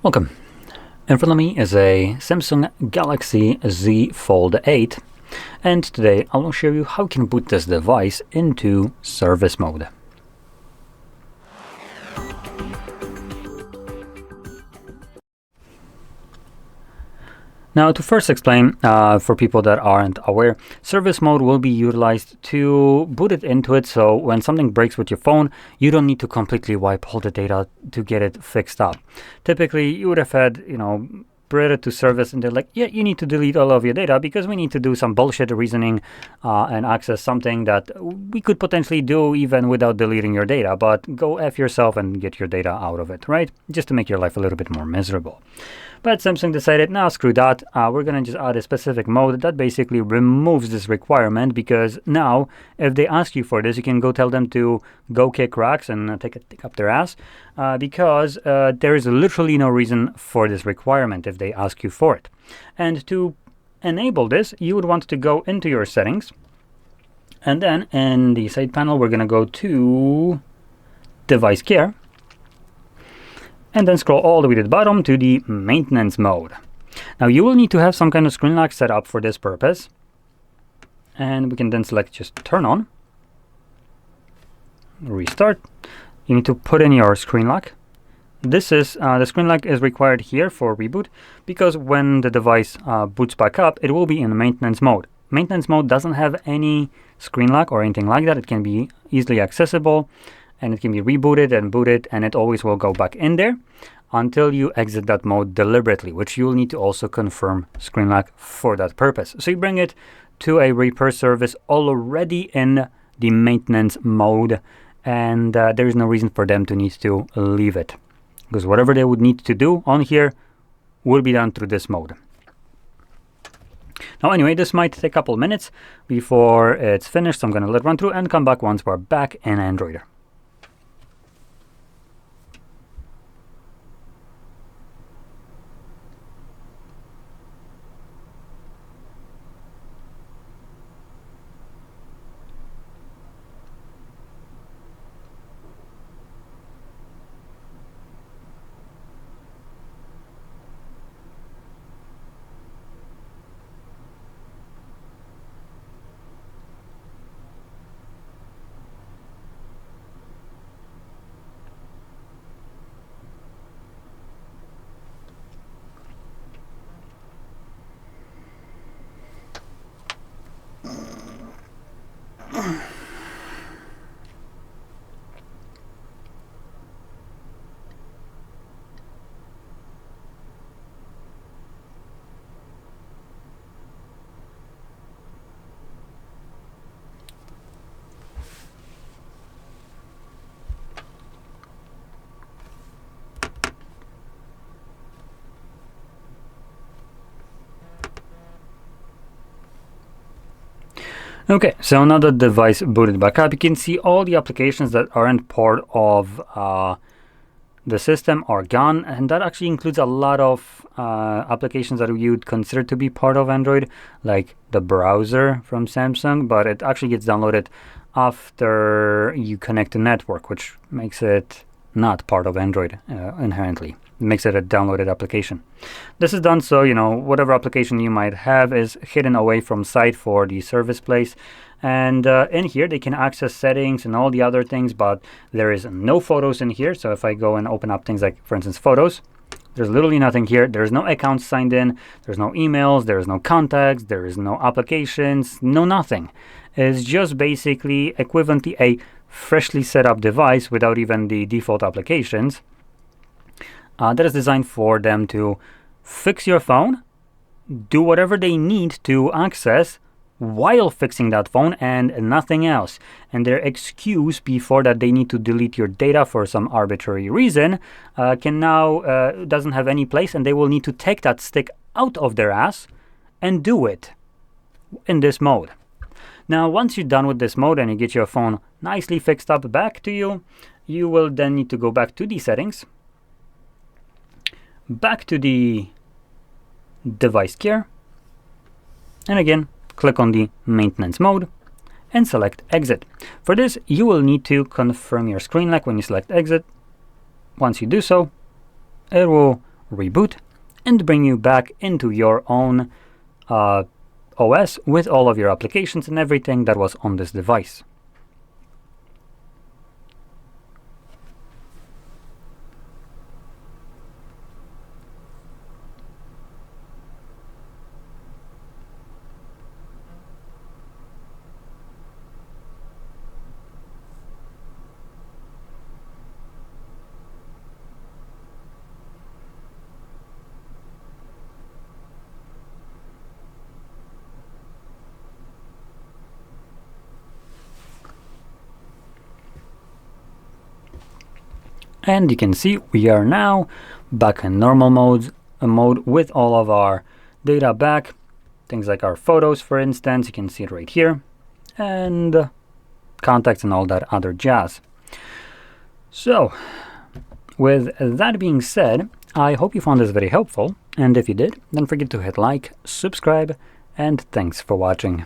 Welcome. In front of me is a Samsung Galaxy Z Fold 8, and today I will show you how you can boot this device into service mode. Now, to first explain, for people that aren't aware, service mode will be utilized to boot it into it, so when something breaks with your phone, you don't need to completely wipe all the data to get it fixed up. Typically, you would have had, brought it to service and they're like, yeah, you need to delete all of your data because we need to do some bullshit reasoning and access something that we could potentially do even without deleting your data, but go F yourself and get your data out of it, right? Just to make your life a little bit more miserable. But Samsung decided, nah, screw that. We're going to just add a specific mode that basically removes this requirement, because now if they ask you for this, you can go tell them to go kick rocks and take up their ass, because there is literally no reason for this requirement if they ask you for it. And to enable this, you would want to go into your settings, and then in the side panel, we're going to go to device care, and then scroll all the way to the bottom to the maintenance mode. Now you will need to have some kind of screen lock set up for this purpose, and we can then select just turn on, restart. You need to put in your screen lock. This is the screen lock is required here for reboot, because when the device boots back up, it will be in maintenance mode. Maintenance mode doesn't have any screen lock or anything like that. It can be easily accessible, and it can be rebooted and booted, and it always will go back in there until you exit that mode deliberately, which you'll need to also confirm screen lock for that purpose. So you bring it to a repair service already in the maintenance mode, and there is no reason for them to need to leave it, because whatever they would need to do on here will be done through this mode. Now anyway, this might take a couple minutes before it's finished, so I'm going to let it run through and come back once we're back in Android. Okay, so now the device booted back up, you can see all the applications that aren't part of the system are gone, and that actually includes a lot of applications that you'd consider to be part of Android, like the browser from Samsung, but it actually gets downloaded after you connect to network, which makes it not part of Android inherently. It makes it a downloaded application. This is done so, whatever application you might have is hidden away from sight for the service place. And in here, they can access settings and all the other things, but there is no photos in here. So if I go and open up things like, for instance, photos, there's literally nothing here. There's no accounts signed in. There's no emails. There's no contacts. There is no applications. No nothing. It's just basically equivalently a freshly set up device without even the default applications. That is designed for them to fix your phone, do whatever they need to access while fixing that phone, and nothing else. And their excuse before that they need to delete your data for some arbitrary reason doesn't have any place, and they will need to take that stick out of their ass and do it in this mode. Now, once you're done with this mode and you get your phone nicely fixed up back to you, you will then need to go back to the settings, back to the device care, and again click on the maintenance mode and select exit. For this, you will need to confirm your screen lock when you select exit. Once you do so, it will reboot and bring you back into your own OS with all of your applications and everything that was on this device. And you can see we are now back in normal mode with all of our data back. Things like our photos, for instance, you can see it right here, and contacts and all that other jazz. So, with that being said, I hope you found this very helpful, and if you did, don't forget to hit like, subscribe, and thanks for watching.